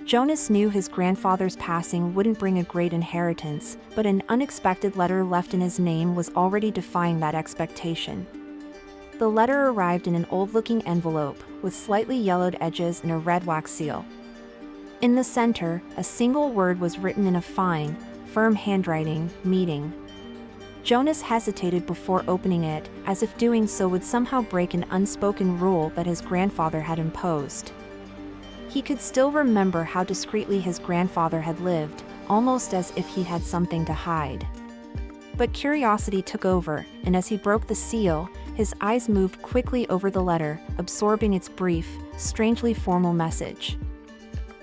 Jonas knew his grandfather's passing wouldn't bring a great inheritance, but an unexpected letter left in his name was already defying that expectation. The letter arrived in an old-looking envelope, with slightly yellowed edges and a red wax seal. In the center, a single word was written in a fine, firm handwriting: meeting. Jonas hesitated before opening it, as if doing so would somehow break an unspoken rule that his grandfather had imposed. He could still remember how discreetly his grandfather had lived, almost as if he had something to hide. But curiosity took over, and as he broke the seal, his eyes moved quickly over the letter, absorbing its brief, strangely formal message.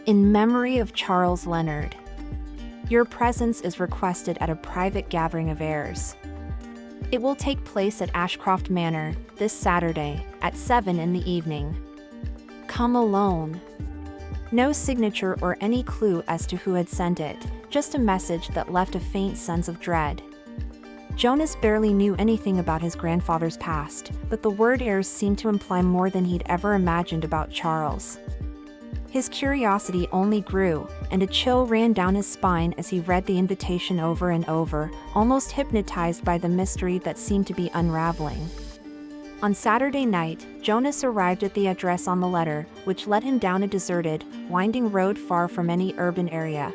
In memory of Charles Leonard. Your presence is requested at a private gathering of heirs. It will take place at Ashcroft Manor, this Saturday, at 7 in the evening. Come alone. No signature or any clue as to who had sent it, just a message that left a faint sense of dread. Jonas barely knew anything about his grandfather's past, but the word heirs seemed to imply more than he'd ever imagined about Charles. His curiosity only grew, and a chill ran down his spine as he read the invitation over and over, almost hypnotized by the mystery that seemed to be unraveling. On Saturday night, Jonas arrived at the address on the letter, which led him down a deserted, winding road far from any urban area.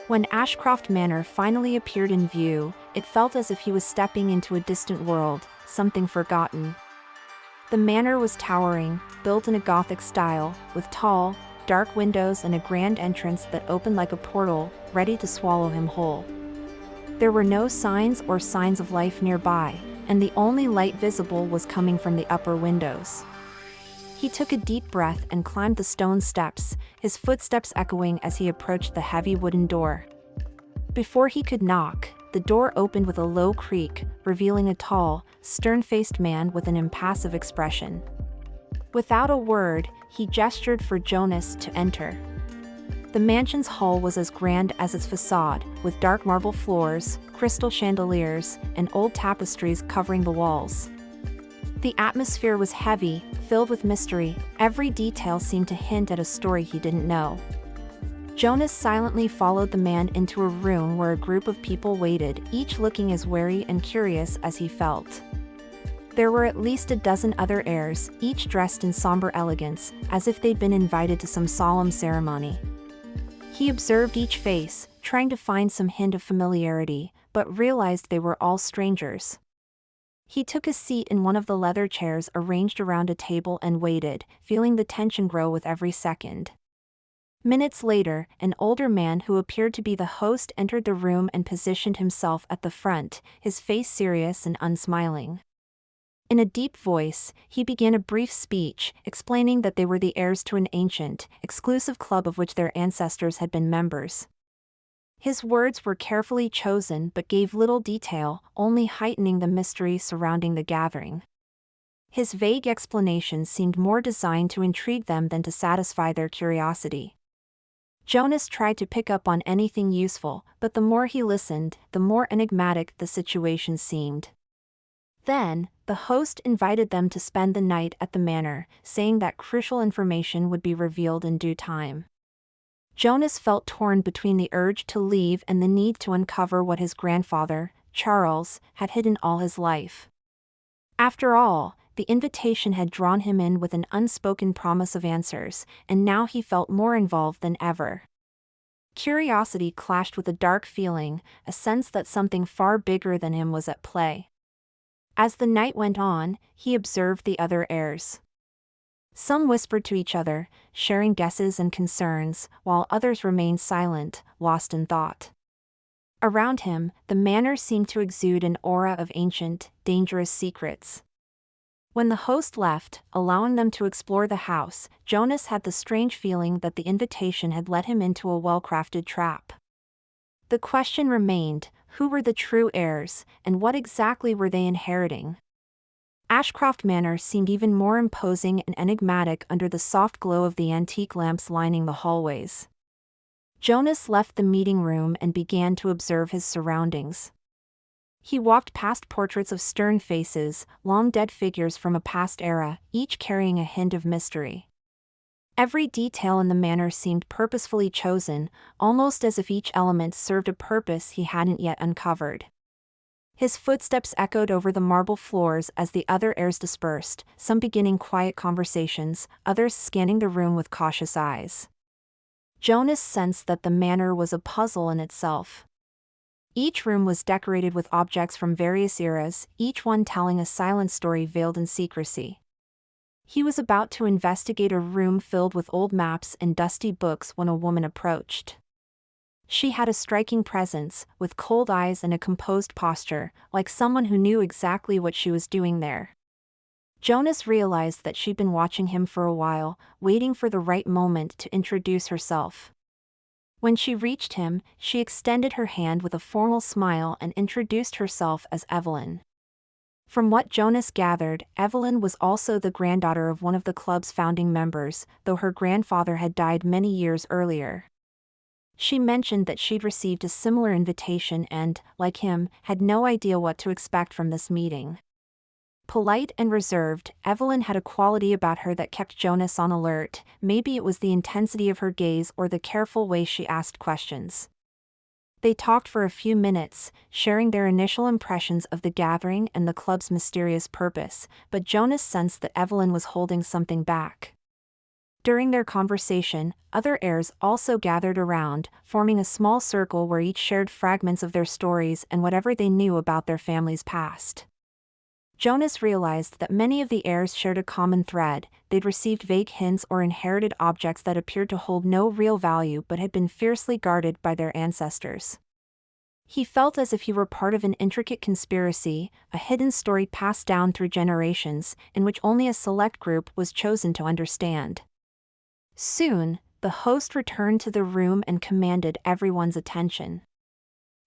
When Ashcroft Manor finally appeared in view, it felt as if he was stepping into a distant world, something forgotten. The manor was towering, built in a Gothic style, with tall, dark windows and a grand entrance that opened like a portal, ready to swallow him whole. There were no signs or signs of life nearby, and the only light visible was coming from the upper windows. He took a deep breath and climbed the stone steps, his footsteps echoing as he approached the heavy wooden door. Before he could knock, the door opened with a low creak, revealing a tall, stern-faced man with an impassive expression. Without a word, he gestured for Jonas to enter. The mansion's hall was as grand as its facade, with dark marble floors, crystal chandeliers, and old tapestries covering the walls. The atmosphere was heavy, filled with mystery. Every detail seemed to hint at a story he didn't know. Jonas silently followed the man into a room where a group of people waited, each looking as wary and curious as he felt. There were at least a dozen other heirs, each dressed in somber elegance, as if they'd been invited to some solemn ceremony. He observed each face, trying to find some hint of familiarity, but realized they were all strangers. He took a seat in one of the leather chairs arranged around a table and waited, feeling the tension grow with every second. Minutes later, an older man who appeared to be the host entered the room and positioned himself at the front, his face serious and unsmiling. In a deep voice, he began a brief speech, explaining that they were the heirs to an ancient, exclusive club of which their ancestors had been members. His words were carefully chosen but gave little detail, only heightening the mystery surrounding the gathering. His vague explanations seemed more designed to intrigue them than to satisfy their curiosity. Jonas tried to pick up on anything useful, but the more he listened, the more enigmatic the situation seemed. Then, the host invited them to spend the night at the manor, saying that crucial information would be revealed in due time. Jonas felt torn between the urge to leave and the need to uncover what his grandfather, Charles, had hidden all his life. After all, the invitation had drawn him in with an unspoken promise of answers, and now he felt more involved than ever. Curiosity clashed with a dark feeling, a sense that something far bigger than him was at play. As the night went on, he observed the other heirs. Some whispered to each other, sharing guesses and concerns, while others remained silent, lost in thought. Around him, the manor seemed to exude an aura of ancient, dangerous secrets. When the host left, allowing them to explore the house, Jonas had the strange feeling that the invitation had led him into a well-crafted trap. The question remained, who were the true heirs, and what exactly were they inheriting? Ashcroft Manor seemed even more imposing and enigmatic under the soft glow of the antique lamps lining the hallways. Jonas left the meeting room and began to observe his surroundings. He walked past portraits of stern faces, long dead figures from a past era, each carrying a hint of mystery. Every detail in the manor seemed purposefully chosen, almost as if each element served a purpose he hadn't yet uncovered. His footsteps echoed over the marble floors as the other heirs dispersed, some beginning quiet conversations, others scanning the room with cautious eyes. Jonas sensed that the manor was a puzzle in itself. Each room was decorated with objects from various eras, each one telling a silent story veiled in secrecy. He was about to investigate a room filled with old maps and dusty books when a woman approached. She had a striking presence, with cold eyes and a composed posture, like someone who knew exactly what she was doing there. Jonas realized that she'd been watching him for a while, waiting for the right moment to introduce herself. When she reached him, she extended her hand with a formal smile and introduced herself as Evelyn. From what Jonas gathered, Evelyn was also the granddaughter of one of the club's founding members, though her grandfather had died many years earlier. She mentioned that she'd received a similar invitation and, like him, had no idea what to expect from this meeting. Polite and reserved, Evelyn had a quality about her that kept Jonas on alert. Maybe it was the intensity of her gaze or the careful way she asked questions. They talked for a few minutes, sharing their initial impressions of the gathering and the club's mysterious purpose, but Jonas sensed that Evelyn was holding something back. During their conversation, other heirs also gathered around, forming a small circle where each shared fragments of their stories and whatever they knew about their family's past. Jonas realized that many of the heirs shared a common thread. They'd received vague hints or inherited objects that appeared to hold no real value but had been fiercely guarded by their ancestors. He felt as if he were part of an intricate conspiracy, a hidden story passed down through generations, in which only a select group was chosen to understand. Soon, the host returned to the room and commanded everyone's attention.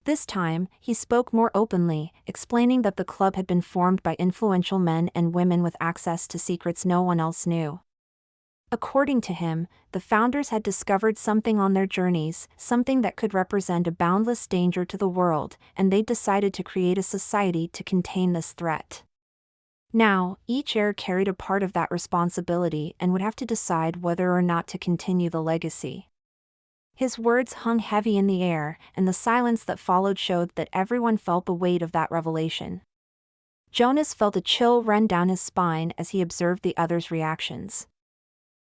This time, he spoke more openly, explaining that the club had been formed by influential men and women with access to secrets no one else knew. According to him, the founders had discovered something on their journeys, something that could represent a boundless danger to the world, and they decided to create a society to contain this threat. Now, each heir carried a part of that responsibility and would have to decide whether or not to continue the legacy. His words hung heavy in the air, and the silence that followed showed that everyone felt the weight of that revelation. Jonas felt a chill run down his spine as he observed the others' reactions.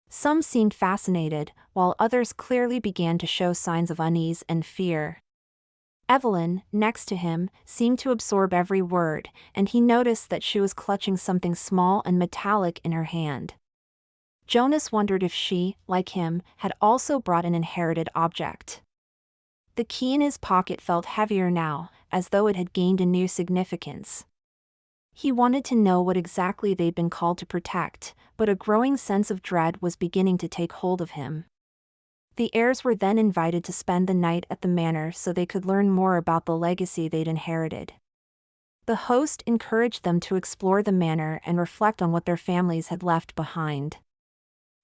Some seemed fascinated, while others clearly began to show signs of unease and fear. Evelyn, next to him, seemed to absorb every word, and he noticed that she was clutching something small and metallic in her hand. Jonas wondered if she, like him, had also brought an inherited object. The key in his pocket felt heavier now, as though it had gained a new significance. He wanted to know what exactly they'd been called to protect, but a growing sense of dread was beginning to take hold of him. The heirs were then invited to spend the night at the manor so they could learn more about the legacy they'd inherited. The host encouraged them to explore the manor and reflect on what their families had left behind.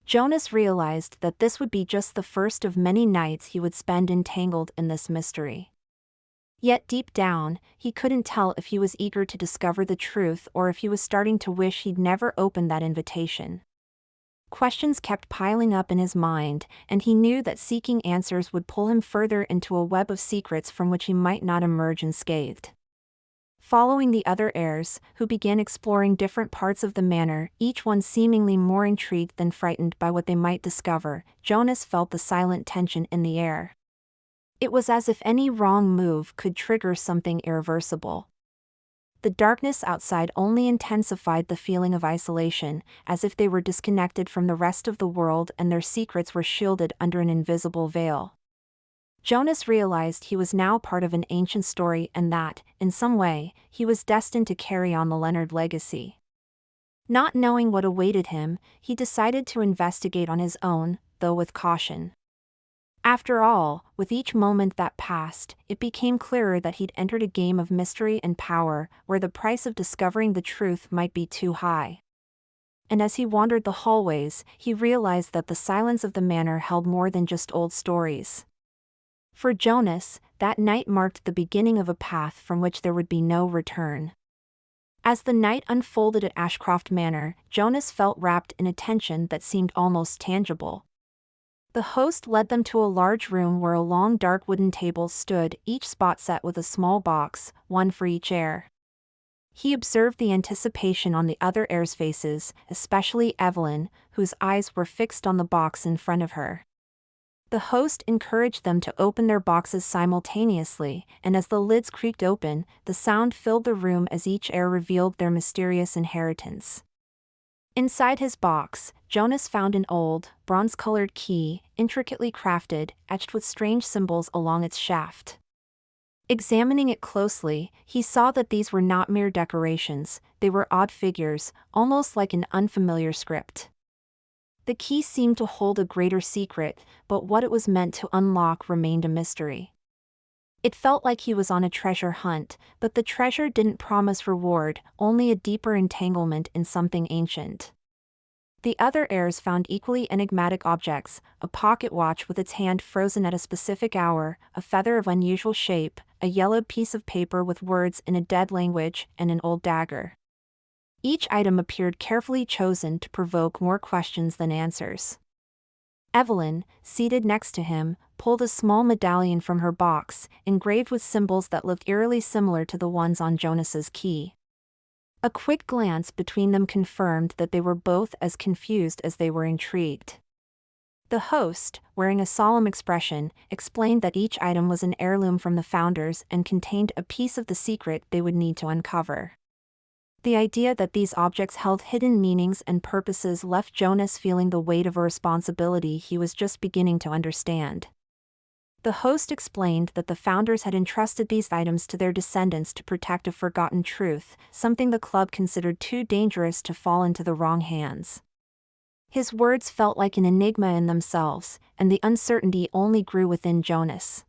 Jonas realized that this would be just the first of many nights he would spend entangled in this mystery. Yet deep down, he couldn't tell if he was eager to discover the truth or if he was starting to wish he'd never opened that invitation. Questions kept piling up in his mind, and he knew that seeking answers would pull him further into a web of secrets from which he might not emerge unscathed. Following the other heirs, who began exploring different parts of the manor, each one seemingly more intrigued than frightened by what they might discover, Jonas felt the silent tension in the air. It was as if any wrong move could trigger something irreversible. The darkness outside only intensified the feeling of isolation, as if they were disconnected from the rest of the world and their secrets were shielded under an invisible veil. Jonas realized he was now part of an ancient story and that, in some way, he was destined to carry on the Leonard legacy. Not knowing what awaited him, he decided to investigate on his own, though with caution. After all, with each moment that passed, it became clearer that he'd entered a game of mystery and power, where the price of discovering the truth might be too high. And as he wandered the hallways, he realized that the silence of the manor held more than just old stories. For Jonas, that night marked the beginning of a path from which there would be no return. As the night unfolded at Ashcroft Manor, Jonas felt wrapped in a tension that seemed almost tangible. The host led them to a large room where a long dark wooden table stood, each spot set with a small box, one for each heir. He observed the anticipation on the other heirs' faces, especially Evelyn, whose eyes were fixed on the box in front of her. The host encouraged them to open their boxes simultaneously, and as the lids creaked open, the sound filled the room as each heir revealed their mysterious inheritance. Inside his box, Jonas found an old, bronze-colored key, intricately crafted, etched with strange symbols along its shaft. Examining it closely, he saw that these were not mere decorations, they were odd figures, almost like an unfamiliar script. The key seemed to hold a greater secret, but what it was meant to unlock remained a mystery. It felt like he was on a treasure hunt, but the treasure didn't promise reward, only a deeper entanglement in something ancient. The other heirs found equally enigmatic objects: a pocket watch with its hand frozen at a specific hour, a feather of unusual shape, a yellowed piece of paper with words in a dead language, and an old dagger. Each item appeared carefully chosen to provoke more questions than answers. Evelyn, seated next to him, pulled a small medallion from her box, engraved with symbols that looked eerily similar to the ones on Jonas's key. A quick glance between them confirmed that they were both as confused as they were intrigued. The host, wearing a solemn expression, explained that each item was an heirloom from the founders and contained a piece of the secret they would need to uncover. The idea that these objects held hidden meanings and purposes left Jonas feeling the weight of a responsibility he was just beginning to understand. The host explained that the founders had entrusted these items to their descendants to protect a forgotten truth, something the club considered too dangerous to fall into the wrong hands. His words felt like an enigma in themselves, and the uncertainty only grew within Jonas.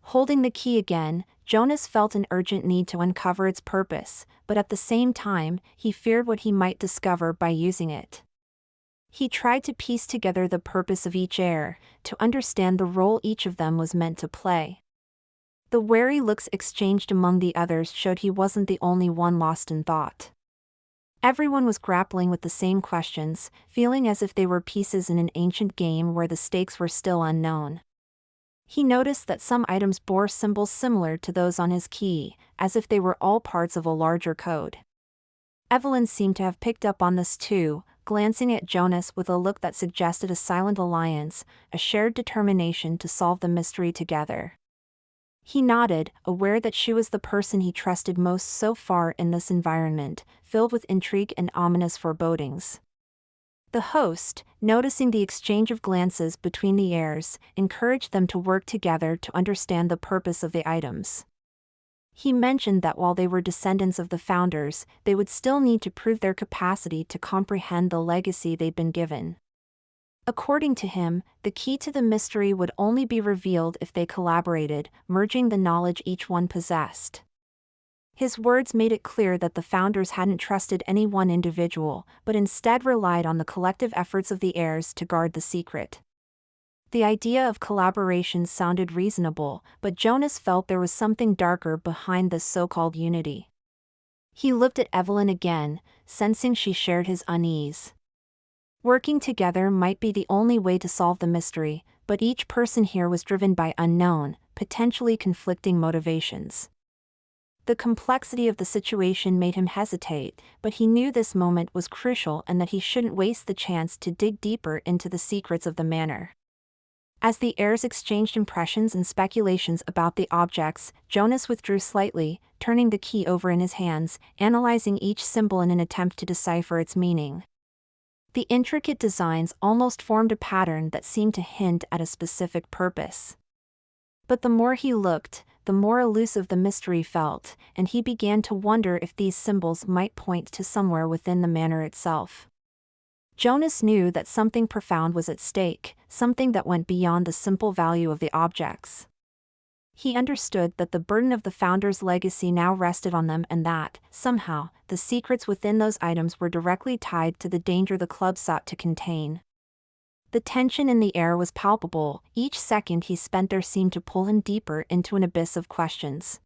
Holding the key again, Jonas felt an urgent need to uncover its purpose, but at the same time, he feared what he might discover by using it. He tried to piece together the purpose of each heir, to understand the role each of them was meant to play. The wary looks exchanged among the others showed he wasn't the only one lost in thought. Everyone was grappling with the same questions, feeling as if they were pieces in an ancient game where the stakes were still unknown. He noticed that some items bore symbols similar to those on his key, as if they were all parts of a larger code. Evelyn seemed to have picked up on this too, glancing at Jonas with a look that suggested a silent alliance, a shared determination to solve the mystery together. He nodded, aware that she was the person he trusted most so far in this environment, filled with intrigue and ominous forebodings. The host, noticing the exchange of glances between the heirs, encouraged them to work together to understand the purpose of the items. He mentioned that while they were descendants of the founders, they would still need to prove their capacity to comprehend the legacy they'd been given. According to him, the key to the mystery would only be revealed if they collaborated, merging the knowledge each one possessed. His words made it clear that the founders hadn't trusted any one individual, but instead relied on the collective efforts of the heirs to guard the secret. The idea of collaboration sounded reasonable, but Jonas felt there was something darker behind this so-called unity. He looked at Evelyn again, sensing she shared his unease. Working together might be the only way to solve the mystery, but each person here was driven by unknown, potentially conflicting motivations. The complexity of the situation made him hesitate, but he knew this moment was crucial and that he shouldn't waste the chance to dig deeper into the secrets of the manor. As the heirs exchanged impressions and speculations about the objects, Jonas withdrew slightly, turning the key over in his hands, analyzing each symbol in an attempt to decipher its meaning. The intricate designs almost formed a pattern that seemed to hint at a specific purpose. But the more he looked, the more elusive the mystery felt, and he began to wonder if these symbols might point to somewhere within the manor itself. Jonas knew that something profound was at stake, something that went beyond the simple value of the objects. He understood that the burden of the founders' legacy now rested on them and that, somehow, the secrets within those items were directly tied to the danger the club sought to contain. The tension in the air was palpable, each second he spent there seemed to pull him deeper into an abyss of questions.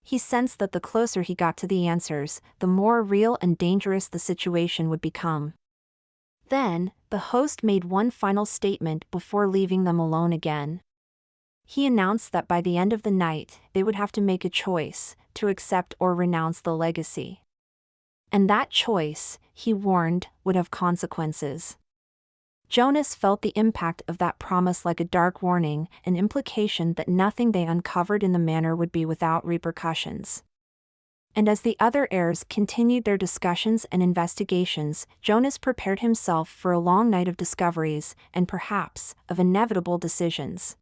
He sensed that the closer he got to the answers, the more real and dangerous the situation would become. Then, the host made one final statement before leaving them alone again. He announced that by the end of the night, they would have to make a choice, to accept or renounce the legacy. And that choice, he warned, would have consequences. Jonas felt the impact of that promise like a dark warning, an implication that nothing they uncovered in the manor would be without repercussions. And as the other heirs continued their discussions and investigations, Jonas prepared himself for a long night of discoveries, and perhaps, of inevitable decisions.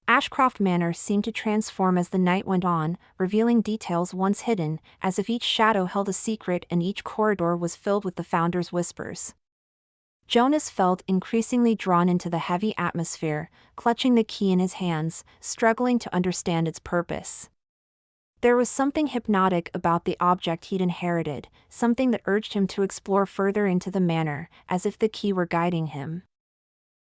Ashcroft Manor seemed to transform as the night went on, revealing details once hidden, as if each shadow held a secret and each corridor was filled with the Founder's whispers. Jonas felt increasingly drawn into the heavy atmosphere, clutching the key in his hands, struggling to understand its purpose. There was something hypnotic about the object he'd inherited, something that urged him to explore further into the manor, as if the key were guiding him.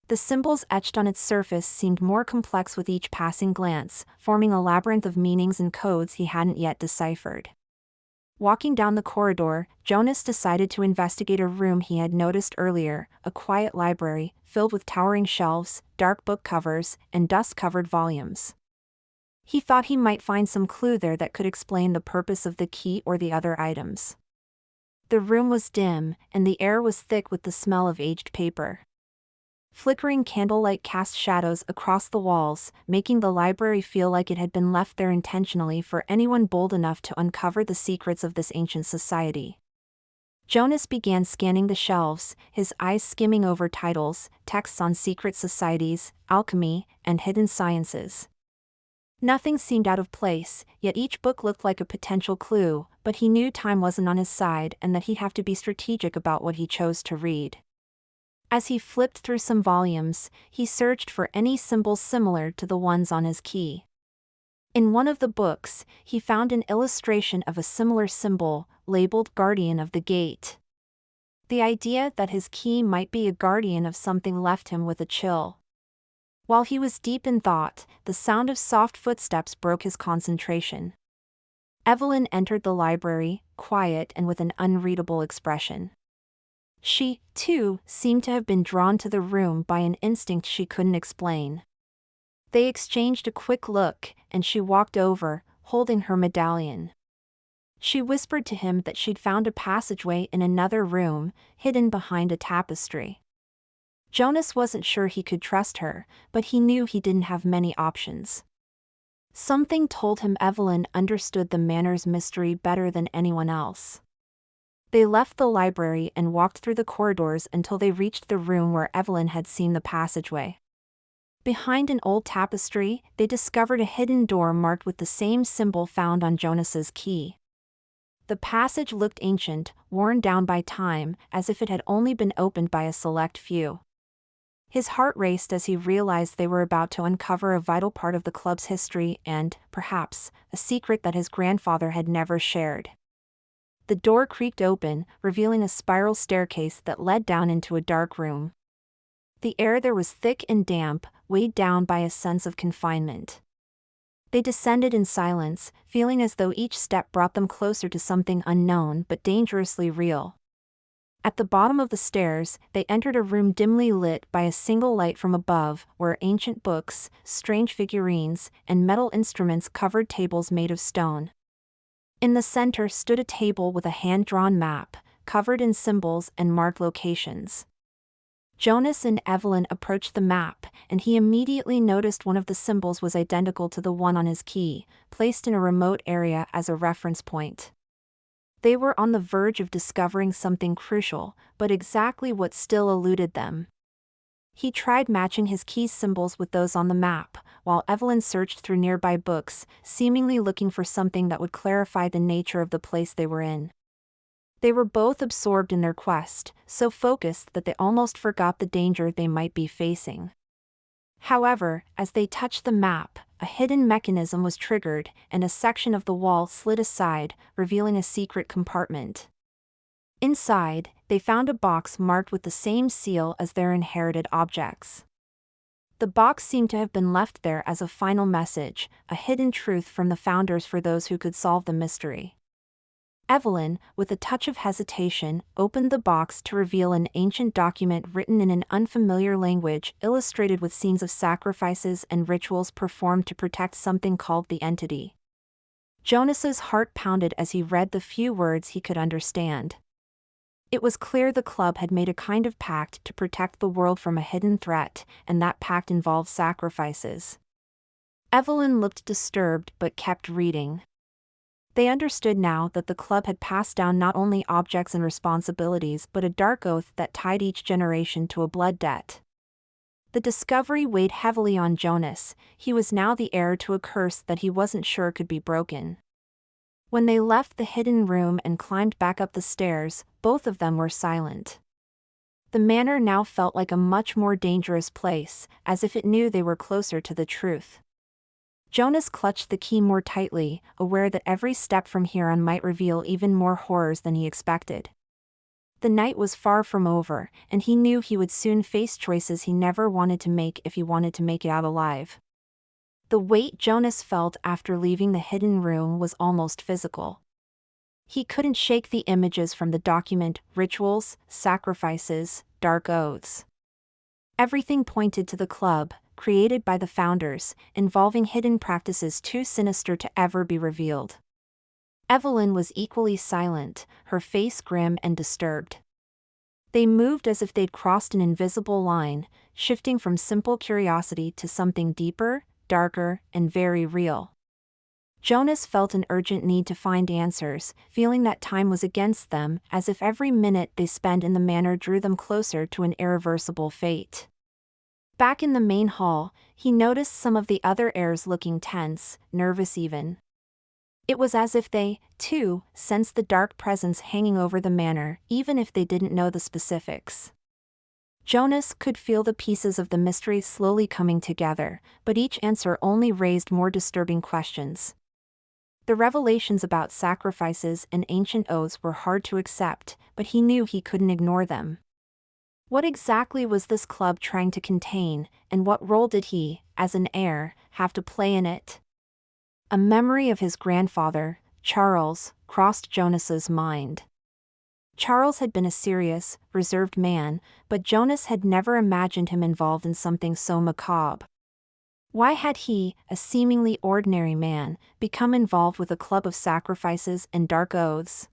The symbols etched on its surface seemed more complex with each passing glance, forming a labyrinth of meanings and codes he hadn't yet deciphered. Walking down the corridor, Jonas decided to investigate a room he had noticed earlier, a quiet library, filled with towering shelves, dark book covers, and dust-covered volumes. He thought he might find some clue there that could explain the purpose of the key or the other items. The room was dim, and the air was thick with the smell of aged paper. Flickering candlelight cast shadows across the walls, making the library feel like it had been left there intentionally for anyone bold enough to uncover the secrets of this ancient society. Jonas began scanning the shelves, his eyes skimming over titles, texts on secret societies, alchemy, and hidden sciences. Nothing seemed out of place, yet each book looked like a potential clue, but he knew time wasn't on his side and that he'd have to be strategic about what he chose to read. As he flipped through some volumes, he searched for any symbols similar to the ones on his key. In one of the books, he found an illustration of a similar symbol, labeled Guardian of the Gate. The idea that his key might be a guardian of something left him with a chill. While he was deep in thought, the sound of soft footsteps broke his concentration. Evelyn entered the library, quiet and with an unreadable expression. She, too, seemed to have been drawn to the room by an instinct she couldn't explain. They exchanged a quick look, and she walked over, holding her medallion. She whispered to him that she'd found a passageway in another room, hidden behind a tapestry. Jonas wasn't sure he could trust her, but he knew he didn't have many options. Something told him Evelyn understood the manor's mystery better than anyone else. They left the library and walked through the corridors until they reached the room where Evelyn had seen the passageway. Behind an old tapestry, they discovered a hidden door marked with the same symbol found on Jonas's key. The passage looked ancient, worn down by time, as if it had only been opened by a select few. His heart raced as he realized they were about to uncover a vital part of the club's history and, perhaps, a secret that his grandfather had never shared. The door creaked open, revealing a spiral staircase that led down into a dark room. The air there was thick and damp, weighed down by a sense of confinement. They descended in silence, feeling as though each step brought them closer to something unknown but dangerously real. At the bottom of the stairs, they entered a room dimly lit by a single light from above, where ancient books, strange figurines, and metal instruments covered tables made of stone. In the center stood a table with a hand-drawn map, covered in symbols and marked locations. Jonas and Evelyn approached the map, and he immediately noticed one of the symbols was identical to the one on his key, placed in a remote area as a reference point. They were on the verge of discovering something crucial, but exactly what still eluded them. He tried matching his key's symbols with those on the map, while Evelyn searched through nearby books, seemingly looking for something that would clarify the nature of the place they were in. They were both absorbed in their quest, so focused that they almost forgot the danger they might be facing. However, as they touched the map, a hidden mechanism was triggered, and a section of the wall slid aside, revealing a secret compartment. Inside, they found a box marked with the same seal as their inherited objects. The box seemed to have been left there as a final message, a hidden truth from the founders for those who could solve the mystery. Evelyn, with a touch of hesitation, opened the box to reveal an ancient document written in an unfamiliar language, illustrated with scenes of sacrifices and rituals performed to protect something called the entity. Jonas's heart pounded as he read the few words he could understand. It was clear the club had made a kind of pact to protect the world from a hidden threat, and that pact involved sacrifices. Evelyn looked disturbed but kept reading. They understood now that the club had passed down not only objects and responsibilities but a dark oath that tied each generation to a blood debt. The discovery weighed heavily on Jonas. He was now the heir to a curse that he wasn't sure could be broken. When they left the hidden room and climbed back up the stairs, both of them were silent. The manor now felt like a much more dangerous place, as if it knew they were closer to the truth. Jonas clutched the key more tightly, aware that every step from here on might reveal even more horrors than he expected. The night was far from over, and he knew he would soon face choices he never wanted to make if he wanted to make it out alive. The weight Jonas felt after leaving the hidden room was almost physical. He couldn't shake the images from the document: rituals, sacrifices, dark oaths. Everything pointed to the club, created by the founders, involving hidden practices too sinister to ever be revealed. Evelyn was equally silent, her face grim and disturbed. They moved as if they'd crossed an invisible line, shifting from simple curiosity to something deeper, darker, and very real. Jonas felt an urgent need to find answers, feeling that time was against them, as if every minute they spent in the manor drew them closer to an irreversible fate. Back in the main hall, he noticed some of the other heirs looking tense, nervous even. It was as if they, too, sensed the dark presence hanging over the manor, even if they didn't know the specifics. Jonas could feel the pieces of the mystery slowly coming together, but each answer only raised more disturbing questions. The revelations about sacrifices and ancient oaths were hard to accept, but he knew he couldn't ignore them. What exactly was this club trying to contain, and what role did he, as an heir, have to play in it? A memory of his grandfather, Charles, crossed Jonas's mind. Charles had been a serious, reserved man, but Jonas had never imagined him involved in something so macabre. Why had he, a seemingly ordinary man, become involved with a club of sacrifices and dark oaths?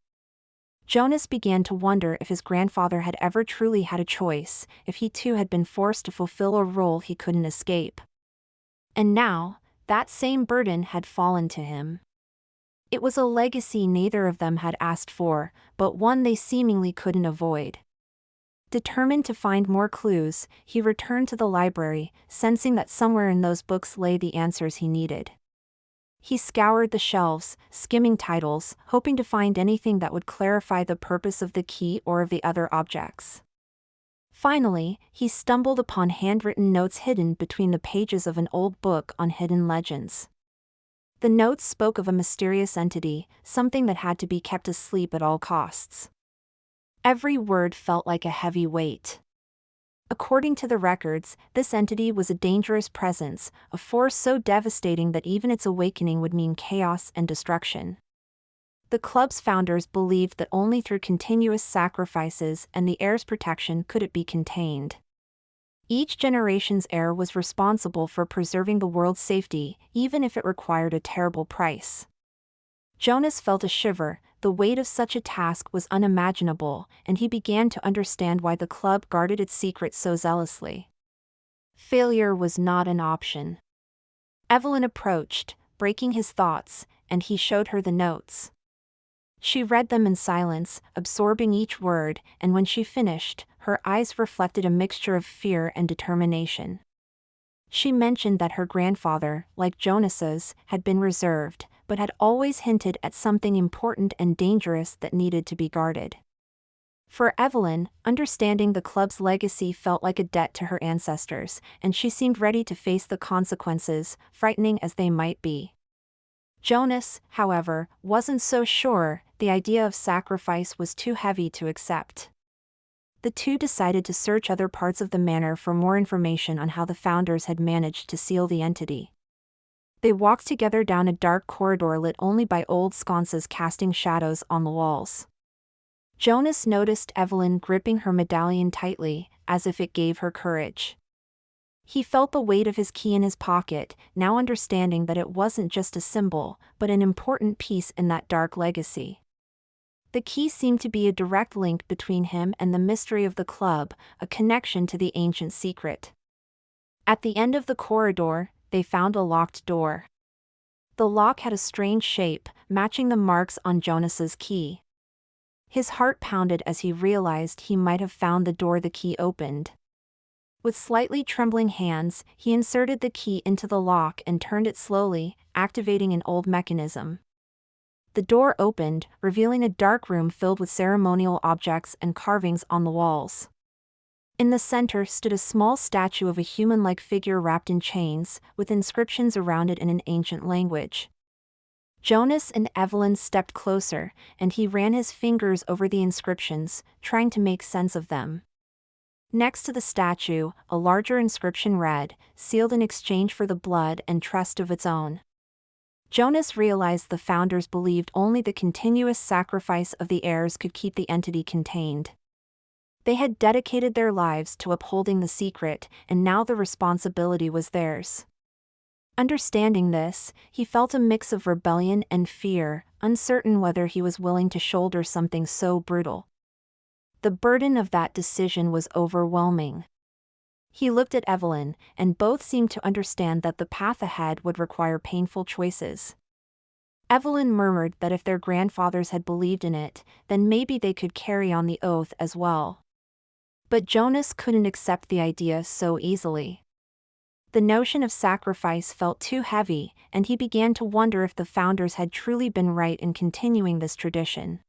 Jonas began to wonder if his grandfather had ever truly had a choice, if he too had been forced to fulfill a role he couldn't escape. And now, that same burden had fallen to him. It was a legacy neither of them had asked for, but one they seemingly couldn't avoid. Determined to find more clues, he returned to the library, sensing that somewhere in those books lay the answers he needed. He scoured the shelves, skimming titles, hoping to find anything that would clarify the purpose of the key or of the other objects. Finally, he stumbled upon handwritten notes hidden between the pages of an old book on hidden legends. The notes spoke of a mysterious entity, something that had to be kept asleep at all costs. Every word felt like a heavy weight. According to the records, this entity was a dangerous presence, a force so devastating that even its awakening would mean chaos and destruction. The club's founders believed that only through continuous sacrifices and the heir's protection could it be contained. Each generation's heir was responsible for preserving the world's safety, even if it required a terrible price. Jonas felt a shiver. The weight of such a task was unimaginable, and he began to understand why the club guarded its secret so zealously. Failure was not an option. Evelyn approached, breaking his thoughts, and he showed her the notes. She read them in silence, absorbing each word, and when she finished, her eyes reflected a mixture of fear and determination. She mentioned that her grandfather, like Jonas's, had been reserved, but had always hinted at something important and dangerous that needed to be guarded. For Evelyn, understanding the club's legacy felt like a debt to her ancestors, and she seemed ready to face the consequences, frightening as they might be. Jonas, however, wasn't so sure. The idea of sacrifice was too heavy to accept. The two decided to search other parts of the manor for more information on how the founders had managed to seal the entity. They walked together down a dark corridor lit only by old sconces casting shadows on the walls. Jonas noticed Evelyn gripping her medallion tightly, as if it gave her courage. He felt the weight of his key in his pocket, now understanding that it wasn't just a symbol, but an important piece in that dark legacy. The key seemed to be a direct link between him and the mystery of the club, a connection to the ancient secret. At the end of the corridor, they found a locked door. The lock had a strange shape, matching the marks on Jonas's key. His heart pounded as he realized he might have found the door the key opened. With slightly trembling hands, he inserted the key into the lock and turned it slowly, activating an old mechanism. The door opened, revealing a dark room filled with ceremonial objects and carvings on the walls. In the center stood a small statue of a human-like figure wrapped in chains, with inscriptions around it in an ancient language. Jonas and Evelyn stepped closer, and he ran his fingers over the inscriptions, trying to make sense of them. Next to the statue, a larger inscription read, "Sealed in exchange for the blood and trust of its own." Jonas realized the founders believed only the continuous sacrifice of the heirs could keep the entity contained. They had dedicated their lives to upholding the secret, and now the responsibility was theirs. Understanding this, he felt a mix of rebellion and fear, uncertain whether he was willing to shoulder something so brutal. The burden of that decision was overwhelming. He looked at Evelyn, and both seemed to understand that the path ahead would require painful choices. Evelyn murmured that if their grandfathers had believed in it, then maybe they could carry on the oath as well. But Jonas couldn't accept the idea so easily. The notion of sacrifice felt too heavy, and he began to wonder if the founders had truly been right in continuing this tradition.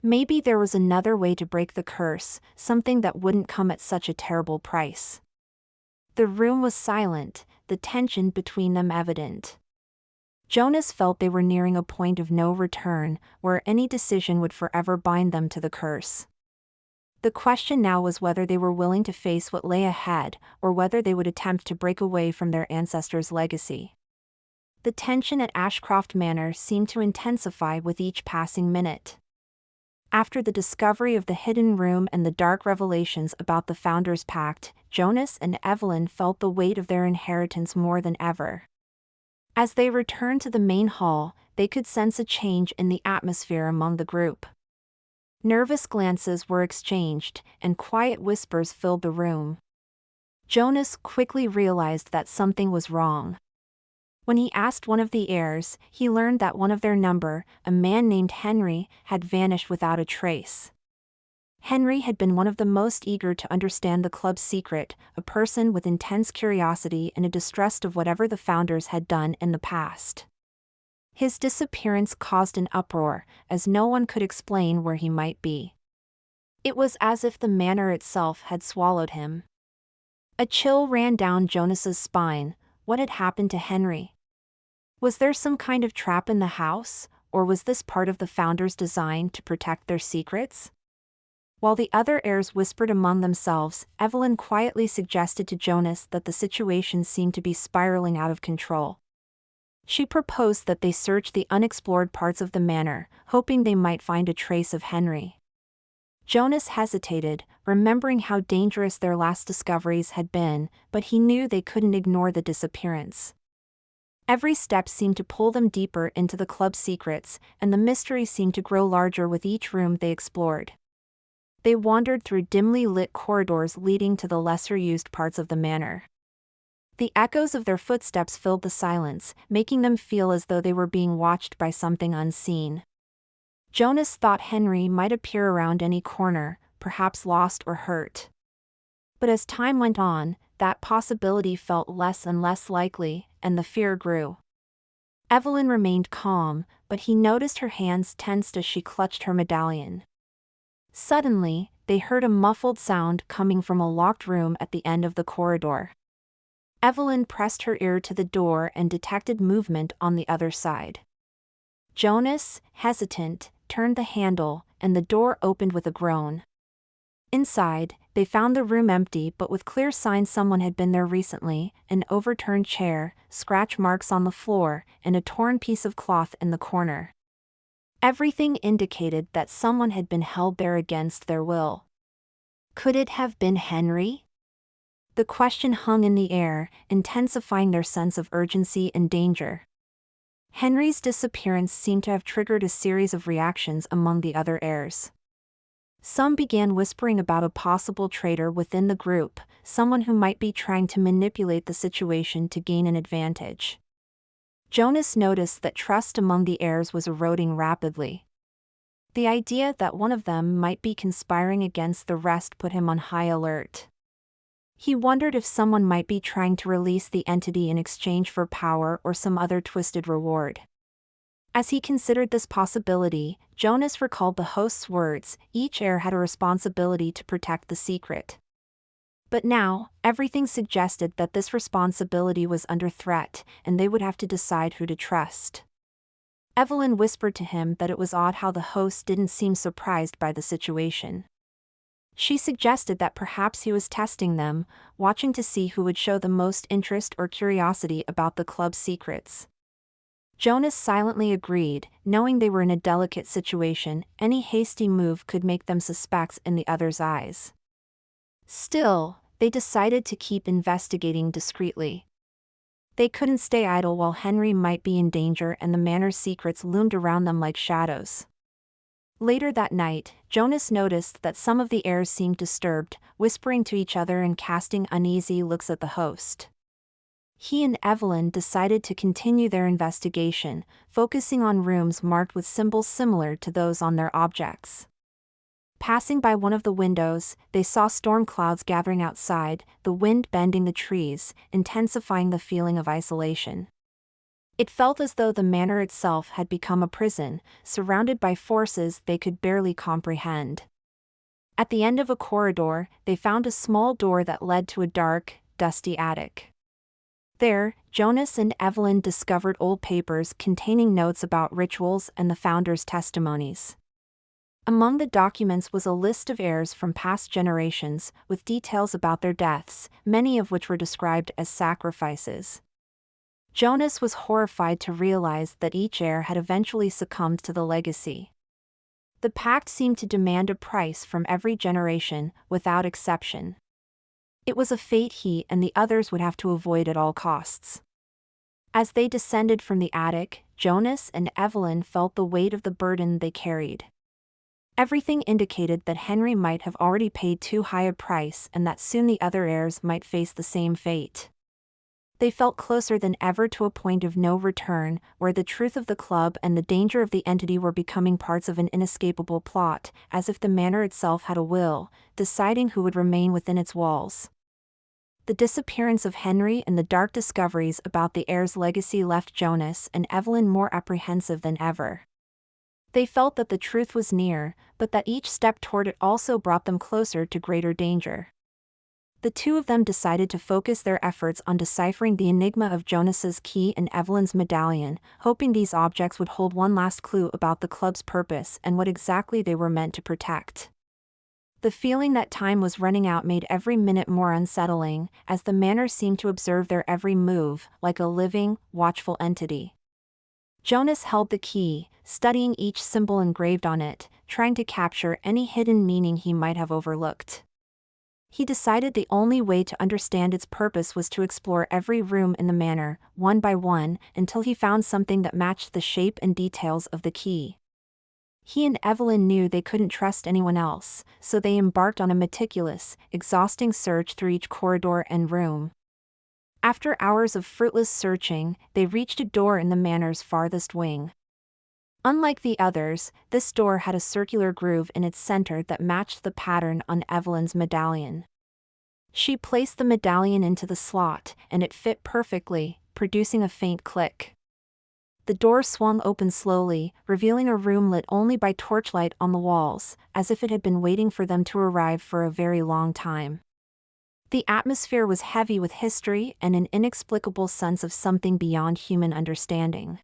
Maybe there was another way to break the curse, something that wouldn't come at such a terrible price. The room was silent, the tension between them evident. Jonas felt they were nearing a point of no return, where any decision would forever bind them to the curse. The question now was whether they were willing to face what lay ahead, or whether they would attempt to break away from their ancestors' legacy. The tension at Ashcroft Manor seemed to intensify with each passing minute. After the discovery of the hidden room and the dark revelations about the Founders' Pact, Jonas and Evelyn felt the weight of their inheritance more than ever. As they returned to the main hall, they could sense a change in the atmosphere among the group. Nervous glances were exchanged, and quiet whispers filled the room. Jonas quickly realized that something was wrong. When he asked one of the heirs, he learned that one of their number, a man named Henry, had vanished without a trace. Henry had been one of the most eager to understand the club's secret, a person with intense curiosity and a distrust of whatever the founders had done in the past. His disappearance caused an uproar, as no one could explain where he might be. It was as if the manor itself had swallowed him. A chill ran down Jonas's spine. What had happened to Henry? Was there some kind of trap in the house, or was this part of the founders' design to protect their secrets? While the other heirs whispered among themselves, Evelyn quietly suggested to Jonas that the situation seemed to be spiraling out of control. She proposed that they search the unexplored parts of the manor, hoping they might find a trace of Henry. Jonas hesitated, remembering how dangerous their last discoveries had been, but he knew they couldn't ignore the disappearance. Every step seemed to pull them deeper into the club's secrets, and the mystery seemed to grow larger with each room they explored. They wandered through dimly lit corridors leading to the lesser-used parts of the manor. The echoes of their footsteps filled the silence, making them feel as though they were being watched by something unseen. Jonas thought Henry might appear around any corner, perhaps lost or hurt. But as time went on, that possibility felt less and less likely, and the fear grew. Evelyn remained calm, but he noticed her hands tensed as she clutched her medallion. Suddenly, they heard a muffled sound coming from a locked room at the end of the corridor. Evelyn pressed her ear to the door and detected movement on the other side. Jonas, hesitant, turned the handle, and the door opened with a groan. Inside, they found the room empty but with clear signs someone had been there recently: an overturned chair, scratch marks on the floor, and a torn piece of cloth in the corner. Everything indicated that someone had been held there against their will. Could it have been Henry? The question hung in the air, intensifying their sense of urgency and danger. Henry's disappearance seemed to have triggered a series of reactions among the other heirs. Some began whispering about a possible traitor within the group, someone who might be trying to manipulate the situation to gain an advantage. Jonas noticed that trust among the heirs was eroding rapidly. The idea that one of them might be conspiring against the rest put him on high alert. He wondered if someone might be trying to release the entity in exchange for power or some other twisted reward. As he considered this possibility, Jonas recalled the host's words: each heir had a responsibility to protect the secret. But now, everything suggested that this responsibility was under threat, and they would have to decide who to trust. Evelyn whispered to him that it was odd how the host didn't seem surprised by the situation. She suggested that perhaps he was testing them, watching to see who would show the most interest or curiosity about the club's secrets. Jonas silently agreed, knowing they were in a delicate situation. Any hasty move could make them suspects in the other's eyes. Still, they decided to keep investigating discreetly. They couldn't stay idle while Henry might be in danger and the manor's secrets loomed around them like shadows. Later that night, Jonas noticed that some of the heirs seemed disturbed, whispering to each other and casting uneasy looks at the host. He and Evelyn decided to continue their investigation, focusing on rooms marked with symbols similar to those on their objects. Passing by one of the windows, they saw storm clouds gathering outside, the wind bending the trees, intensifying the feeling of isolation. It felt as though the manor itself had become a prison, surrounded by forces they could barely comprehend. At the end of a corridor, they found a small door that led to a dark, dusty attic. There, Jonas and Evelyn discovered old papers containing notes about rituals and the founders' testimonies. Among the documents was a list of heirs from past generations, with details about their deaths, many of which were described as sacrifices. Jonas was horrified to realize that each heir had eventually succumbed to the legacy. The pact seemed to demand a price from every generation, without exception. It was a fate he and the others would have to avoid at all costs. As they descended from the attic, Jonas and Evelyn felt the weight of the burden they carried. Everything indicated that Henry might have already paid too high a price and that soon the other heirs might face the same fate. They felt closer than ever to a point of no return, where the truth of the club and the danger of the entity were becoming parts of an inescapable plot, as if the manor itself had a will, deciding who would remain within its walls. The disappearance of Henry and the dark discoveries about the heir's legacy left Jonas and Evelyn more apprehensive than ever. They felt that the truth was near, but that each step toward it also brought them closer to greater danger. The two of them decided to focus their efforts on deciphering the enigma of Jonas's key and Evelyn's medallion, hoping these objects would hold one last clue about the club's purpose and what exactly they were meant to protect. The feeling that time was running out made every minute more unsettling, as the manor seemed to observe their every move, like a living, watchful entity. Jonas held the key, studying each symbol engraved on it, trying to capture any hidden meaning he might have overlooked. He decided the only way to understand its purpose was to explore every room in the manor, one by one, until he found something that matched the shape and details of the key. He and Evelyn knew they couldn't trust anyone else, so they embarked on a meticulous, exhausting search through each corridor and room. After hours of fruitless searching, they reached a door in the manor's farthest wing. Unlike the others, this door had a circular groove in its center that matched the pattern on Evelyn's medallion. She placed the medallion into the slot, and it fit perfectly, producing a faint click. The door swung open slowly, revealing a room lit only by torchlight on the walls, as if it had been waiting for them to arrive for a very long time. The atmosphere was heavy with history and an inexplicable sense of something beyond human understanding.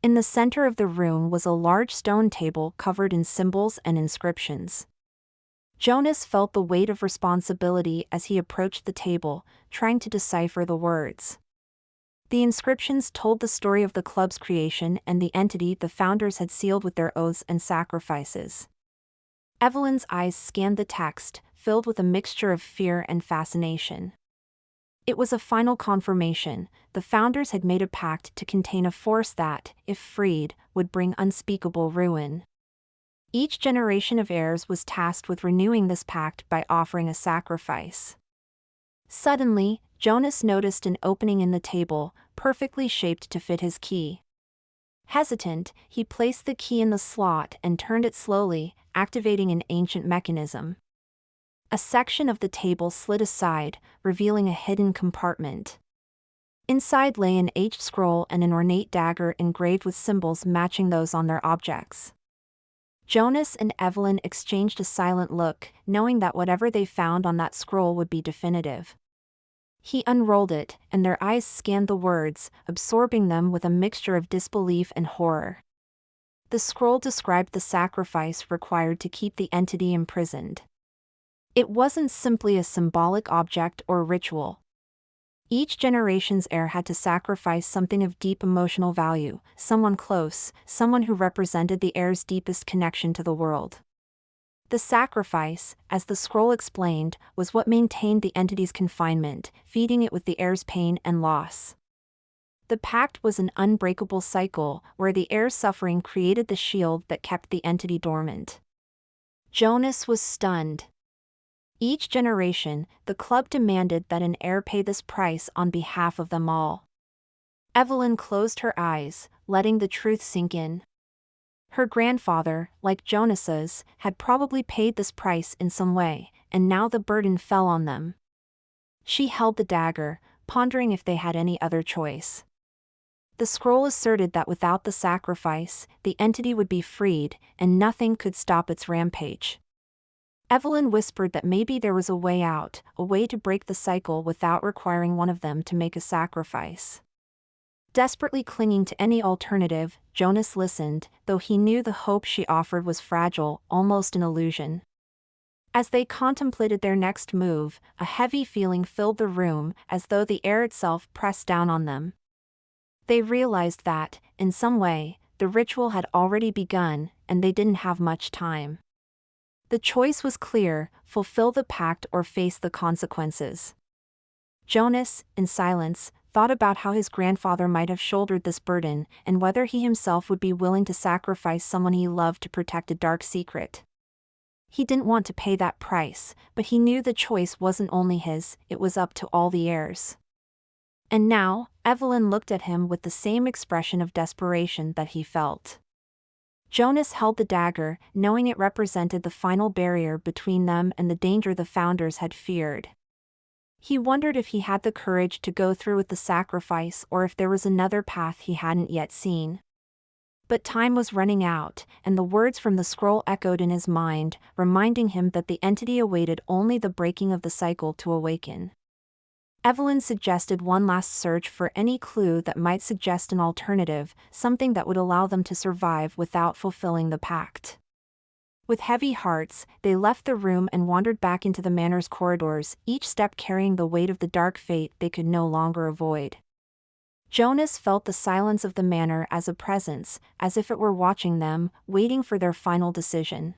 In the center of the room was a large stone table covered in symbols and inscriptions. Jonas felt the weight of responsibility as he approached the table, trying to decipher the words. The inscriptions told the story of the club's creation and the entity the founders had sealed with their oaths and sacrifices. Evelyn's eyes scanned the text, filled with a mixture of fear and fascination. It was a final confirmation. The founders had made a pact to contain a force that, if freed, would bring unspeakable ruin. Each generation of heirs was tasked with renewing this pact by offering a sacrifice. Suddenly, Jonas noticed an opening in the table, perfectly shaped to fit his key. Hesitant, he placed the key in the slot and turned it slowly, activating an ancient mechanism. A section of the table slid aside, revealing a hidden compartment. Inside lay an aged scroll and an ornate dagger engraved with symbols matching those on their objects. Jonas and Evelyn exchanged a silent look, knowing that whatever they found on that scroll would be definitive. He unrolled it, and their eyes scanned the words, absorbing them with a mixture of disbelief and horror. The scroll described the sacrifice required to keep the entity imprisoned. It wasn't simply a symbolic object or ritual. Each generation's heir had to sacrifice something of deep emotional value, someone close, someone who represented the heir's deepest connection to the world. The sacrifice, as the scroll explained, was what maintained the entity's confinement, feeding it with the heir's pain and loss. The pact was an unbreakable cycle, where the heir's suffering created the shield that kept the entity dormant. Jonas was stunned. Each generation, the club demanded that an heir pay this price on behalf of them all. Evelyn closed her eyes, letting the truth sink in. Her grandfather, like Jonas's, had probably paid this price in some way, and now the burden fell on them. She held the dagger, pondering if they had any other choice. The scroll asserted that without the sacrifice, the entity would be freed, and nothing could stop its rampage. Evelyn whispered that maybe there was a way out, a way to break the cycle without requiring one of them to make a sacrifice. Desperately clinging to any alternative, Jonas listened, though he knew the hope she offered was fragile, almost an illusion. As they contemplated their next move, a heavy feeling filled the room, as though the air itself pressed down on them. They realized that, in some way, the ritual had already begun, and they didn't have much time. The choice was clear: fulfill the pact or face the consequences. Jonas, in silence, thought about how his grandfather might have shouldered this burden, and whether he himself would be willing to sacrifice someone he loved to protect a dark secret. He didn't want to pay that price, but he knew the choice wasn't only his, it was up to all the heirs. And now, Evelyn looked at him with the same expression of desperation that he felt. Jonas held the dagger, knowing it represented the final barrier between them and the danger the founders had feared. He wondered if he had the courage to go through with the sacrifice or if there was another path he hadn't yet seen. But time was running out, and the words from the scroll echoed in his mind, reminding him that the entity awaited only the breaking of the cycle to awaken. Evelyn suggested one last search for any clue that might suggest an alternative, something that would allow them to survive without fulfilling the pact. With heavy hearts, they left the room and wandered back into the manor's corridors, each step carrying the weight of the dark fate they could no longer avoid. Jonas felt the silence of the manor as a presence, as if it were watching them, waiting for their final decision.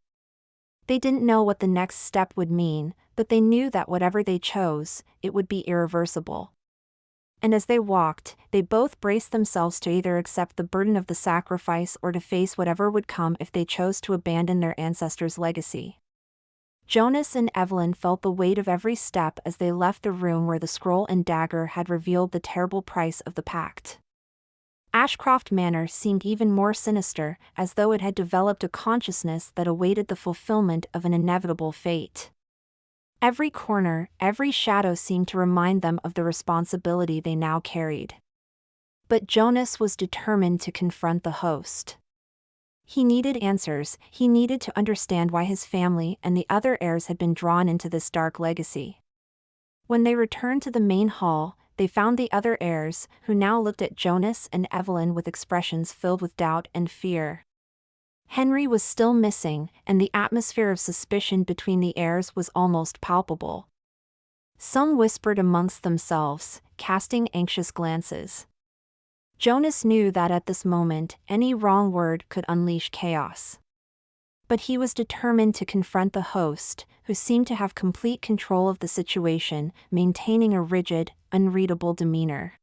They didn't know what the next step would mean, but they knew that whatever they chose, it would be irreversible. And as they walked, they both braced themselves to either accept the burden of the sacrifice or to face whatever would come if they chose to abandon their ancestors' legacy. Jonas and Evelyn felt the weight of every step as they left the room where the scroll and dagger had revealed the terrible price of the pact. Ashcroft Manor seemed even more sinister, as though it had developed a consciousness that awaited the fulfillment of an inevitable fate. Every corner, every shadow seemed to remind them of the responsibility they now carried. But Jonas was determined to confront the host. He needed answers. He needed to understand why his family and the other heirs had been drawn into this dark legacy. When they returned to the main hall, they found the other heirs, who now looked at Jonas and Evelyn with expressions filled with doubt and fear. Henry was still missing, and the atmosphere of suspicion between the heirs was almost palpable. Some whispered amongst themselves, casting anxious glances. Jonas knew that at this moment, any wrong word could unleash chaos. But he was determined to confront the host, who seemed to have complete control of the situation, maintaining a rigid, unreadable demeanor.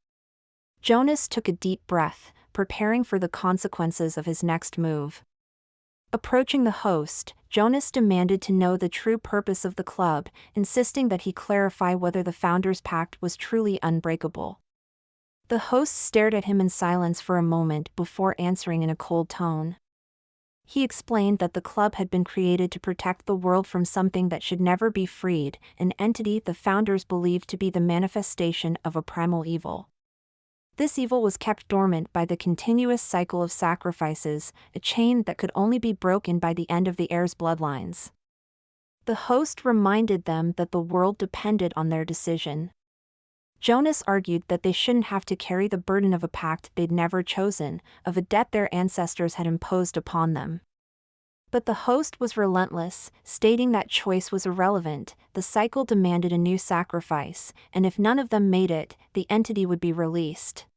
Jonas took a deep breath, preparing for the consequences of his next move. Approaching the host, Jonas demanded to know the true purpose of the club, insisting that he clarify whether the Founders' Pact was truly unbreakable. The host stared at him in silence for a moment before answering in a cold tone. He explained that the club had been created to protect the world from something that should never be freed, an entity the founders believed to be the manifestation of a primal evil. This evil was kept dormant by the continuous cycle of sacrifices, a chain that could only be broken by the end of the heirs' bloodlines. The host reminded them that the world depended on their decision. Jonas argued that they shouldn't have to carry the burden of a pact they'd never chosen, of a debt their ancestors had imposed upon them. But the host was relentless, stating that choice was irrelevant, the cycle demanded a new sacrifice, and if none of them made it, the entity would be released.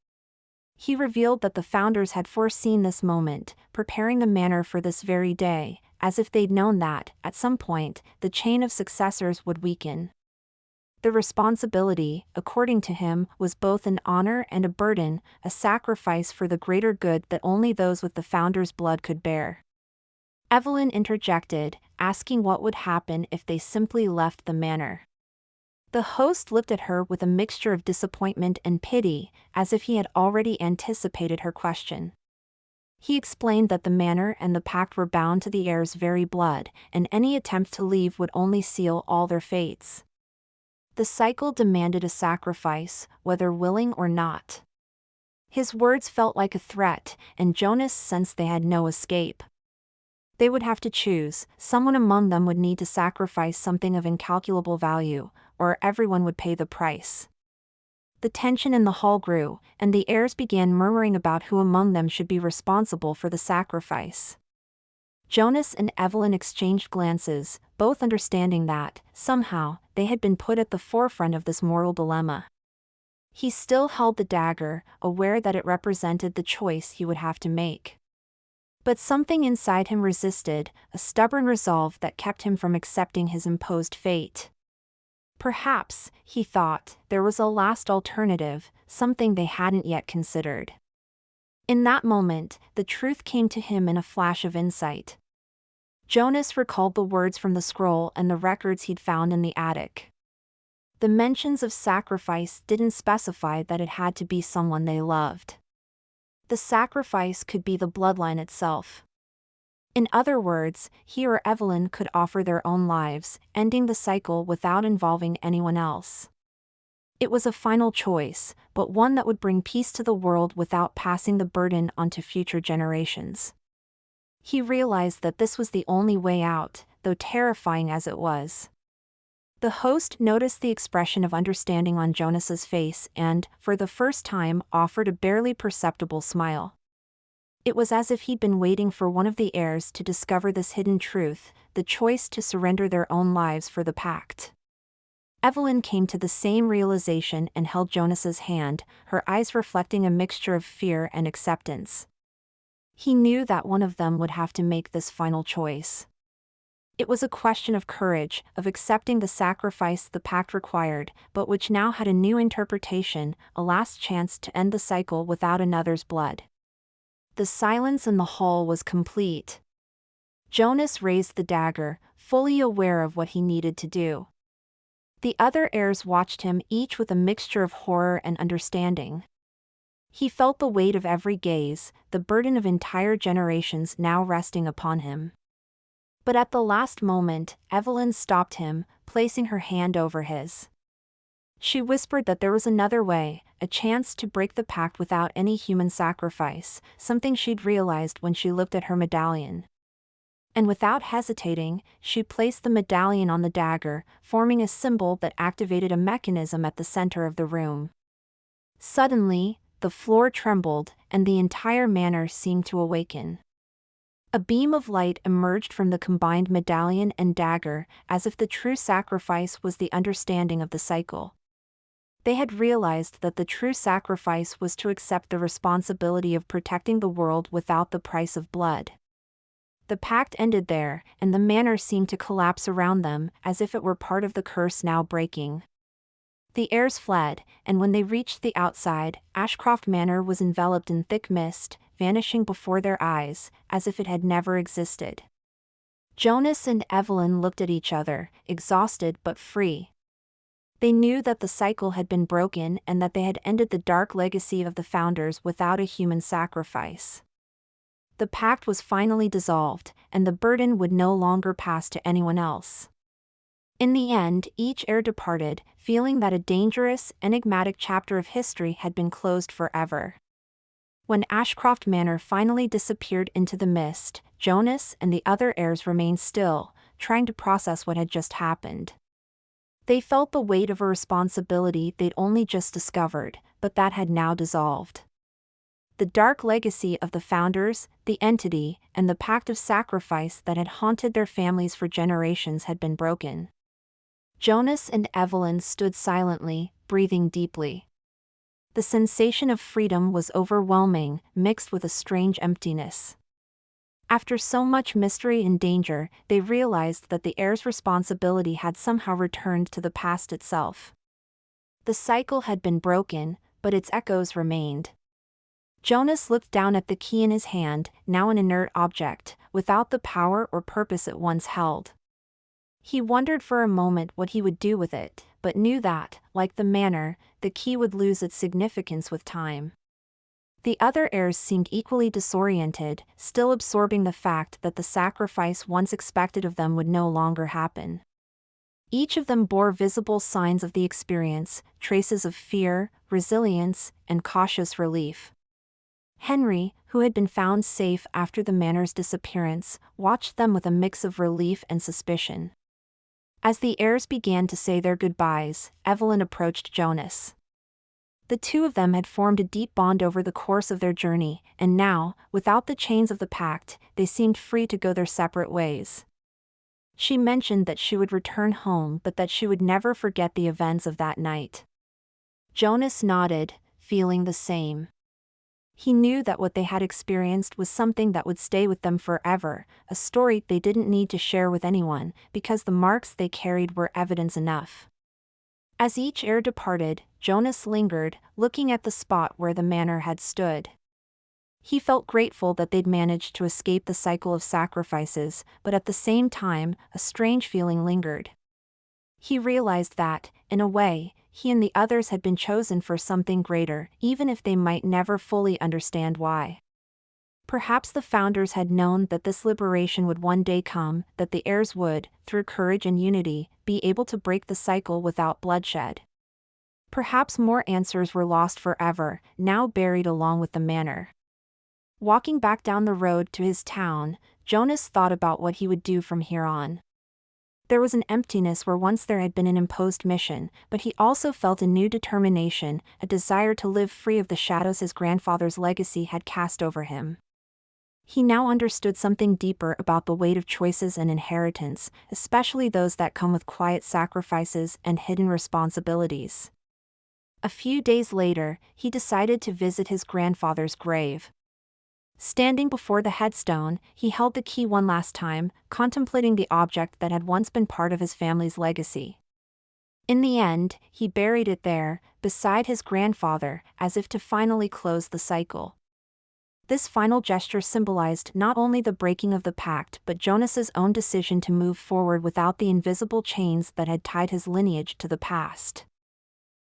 He revealed that the founders had foreseen this moment, preparing the manor for this very day, as if they'd known that, at some point, the chain of successors would weaken. The responsibility, according to him, was both an honor and a burden, a sacrifice for the greater good that only those with the founders' blood could bear. Evelyn interjected, asking what would happen if they simply left the manor. The host looked at her with a mixture of disappointment and pity, as if he had already anticipated her question. He explained that the manor and the pact were bound to the heirs' very blood, and any attempt to leave would only seal all their fates. The cycle demanded a sacrifice, whether willing or not. His words felt like a threat, and Jonas sensed they had no escape. They would have to choose, someone among them would need to sacrifice something of incalculable value, or everyone would pay the price. The tension in the hall grew, and the heirs began murmuring about who among them should be responsible for the sacrifice. Jonas and Evelyn exchanged glances, both understanding that, somehow, they had been put at the forefront of this moral dilemma. He still held the dagger, aware that it represented the choice he would have to make. But something inside him resisted, a stubborn resolve that kept him from accepting his imposed fate. Perhaps, he thought, there was a last alternative, something they hadn't yet considered. In that moment, the truth came to him in a flash of insight. Jonas recalled the words from the scroll and the records he'd found in the attic. The mentions of sacrifice didn't specify that it had to be someone they loved. The sacrifice could be the bloodline itself. In other words, he or Evelyn could offer their own lives, ending the cycle without involving anyone else. It was a final choice, but one that would bring peace to the world without passing the burden onto future generations. He realized that this was the only way out, though terrifying as it was. The host noticed the expression of understanding on Jonas's face and, for the first time, offered a barely perceptible smile. It was as if he'd been waiting for one of the heirs to discover this hidden truth, the choice to surrender their own lives for the pact. Evelyn came to the same realization and held Jonas's hand, her eyes reflecting a mixture of fear and acceptance. He knew that one of them would have to make this final choice. It was a question of courage, of accepting the sacrifice the pact required, but which now had a new interpretation, a last chance to end the cycle without another's blood. The silence in the hall was complete. Jonas raised the dagger, fully aware of what he needed to do. The other heirs watched him, each with a mixture of horror and understanding. He felt the weight of every gaze, the burden of entire generations now resting upon him. But at the last moment, Evelyn stopped him, placing her hand over his. She whispered that there was another way, a chance to break the pact without any human sacrifice, something she'd realized when she looked at her medallion. And without hesitating, she placed the medallion on the dagger, forming a symbol that activated a mechanism at the center of the room. Suddenly, the floor trembled, and the entire manor seemed to awaken. A beam of light emerged from the combined medallion and dagger, as if the true sacrifice was the understanding of the cycle. They had realized that the true sacrifice was to accept the responsibility of protecting the world without the price of blood. The pact ended there, and the manor seemed to collapse around them, as if it were part of the curse now breaking. The heirs fled, and when they reached the outside, Ashcroft Manor was enveloped in thick mist, vanishing before their eyes, as if it had never existed. Jonas and Evelyn looked at each other, exhausted but free. They knew that the cycle had been broken and that they had ended the dark legacy of the founders without a human sacrifice. The pact was finally dissolved, and the burden would no longer pass to anyone else. In the end, each heir departed, feeling that a dangerous, enigmatic chapter of history had been closed forever. When Ashcroft Manor finally disappeared into the mist, Jonas and the other heirs remained still, trying to process what had just happened. They felt the weight of a responsibility they'd only just discovered, but that had now dissolved. The dark legacy of the founders, the entity, and the pact of sacrifice that had haunted their families for generations had been broken. Jonas and Evelyn stood silently, breathing deeply. The sensation of freedom was overwhelming, mixed with a strange emptiness. After so much mystery and danger, they realized that the heirs' responsibility had somehow returned to the past itself. The cycle had been broken, but its echoes remained. Jonas looked down at the key in his hand, now an inert object, without the power or purpose it once held. He wondered for a moment what he would do with it, but knew that, like the manor, the key would lose its significance with time. The other heirs seemed equally disoriented, still absorbing the fact that the sacrifice once expected of them would no longer happen. Each of them bore visible signs of the experience, traces of fear, resilience, and cautious relief. Henry, who had been found safe after the manor's disappearance, watched them with a mix of relief and suspicion. As the heirs began to say their goodbyes, Evelyn approached Jonas. The two of them had formed a deep bond over the course of their journey, and now, without the chains of the pact, they seemed free to go their separate ways. She mentioned that she would return home but that she would never forget the events of that night. Jonas nodded, feeling the same. He knew that what they had experienced was something that would stay with them forever, a story they didn't need to share with anyone, because the marks they carried were evidence enough. As each heir departed, Jonas lingered, looking at the spot where the manor had stood. He felt grateful that they'd managed to escape the cycle of sacrifices, but at the same time, a strange feeling lingered. He realized that, in a way, he and the others had been chosen for something greater, even if they might never fully understand why. Perhaps the founders had known that this liberation would one day come, that the heirs would, through courage and unity, be able to break the cycle without bloodshed. Perhaps more answers were lost forever, now buried along with the manor. Walking back down the road to his town, Jonas thought about what he would do from here on. There was an emptiness where once there had been an imposed mission, but he also felt a new determination, a desire to live free of the shadows his grandfather's legacy had cast over him. He now understood something deeper about the weight of choices and inheritance, especially those that come with quiet sacrifices and hidden responsibilities. A few days later, he decided to visit his grandfather's grave. Standing before the headstone, he held the key one last time, contemplating the object that had once been part of his family's legacy. In the end, he buried it there, beside his grandfather, as if to finally close the cycle. This final gesture symbolized not only the breaking of the pact but Jonas's own decision to move forward without the invisible chains that had tied his lineage to the past.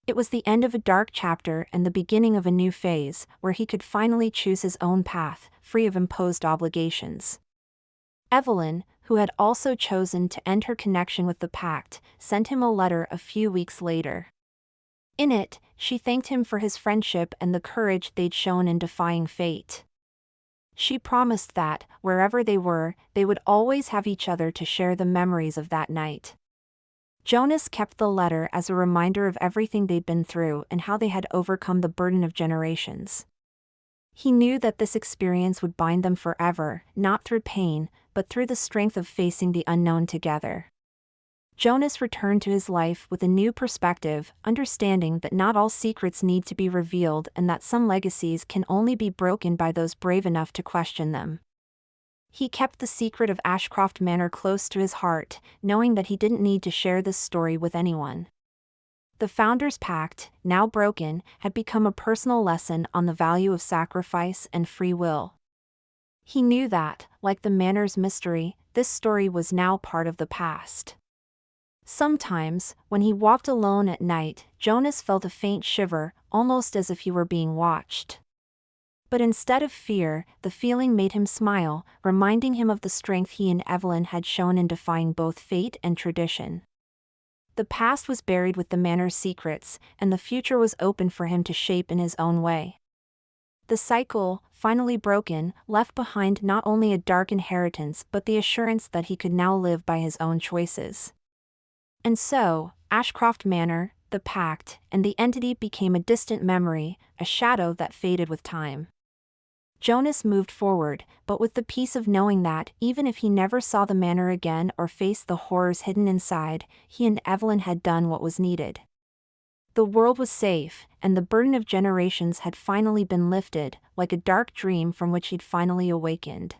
It was the end of a dark chapter and the beginning of a new phase, where he could finally choose his own path, free of imposed obligations. Evelyn, who had also chosen to end her connection with the pact, sent him a letter a few weeks later. In it, she thanked him for his friendship and the courage they'd shown in defying fate. She promised that, wherever they were, they would always have each other to share the memories of that night. Jonas kept the letter as a reminder of everything they'd been through and how they had overcome the burden of generations. He knew that this experience would bind them forever, not through pain, but through the strength of facing the unknown together. Jonas returned to his life with a new perspective, understanding that not all secrets need to be revealed and that some legacies can only be broken by those brave enough to question them. He kept the secret of Ashcroft Manor close to his heart, knowing that he didn't need to share this story with anyone. The Founders' Pact, now broken, had become a personal lesson on the value of sacrifice and free will. He knew that, like the Manor's mystery, this story was now part of the past. Sometimes, when he walked alone at night, Jonas felt a faint shiver, almost as if he were being watched. But instead of fear, the feeling made him smile, reminding him of the strength he and Evelyn had shown in defying both fate and tradition. The past was buried with the Manor's secrets, and the future was open for him to shape in his own way. The cycle, finally broken, left behind not only a dark inheritance but the assurance that he could now live by his own choices. And so, Ashcroft Manor, the Pact, and the entity became a distant memory, a shadow that faded with time. Jonas moved forward, but with the peace of knowing that, even if he never saw the Manor again or faced the horrors hidden inside, he and Evelyn had done what was needed. The world was safe, and the burden of generations had finally been lifted, like a dark dream from which he'd finally awakened.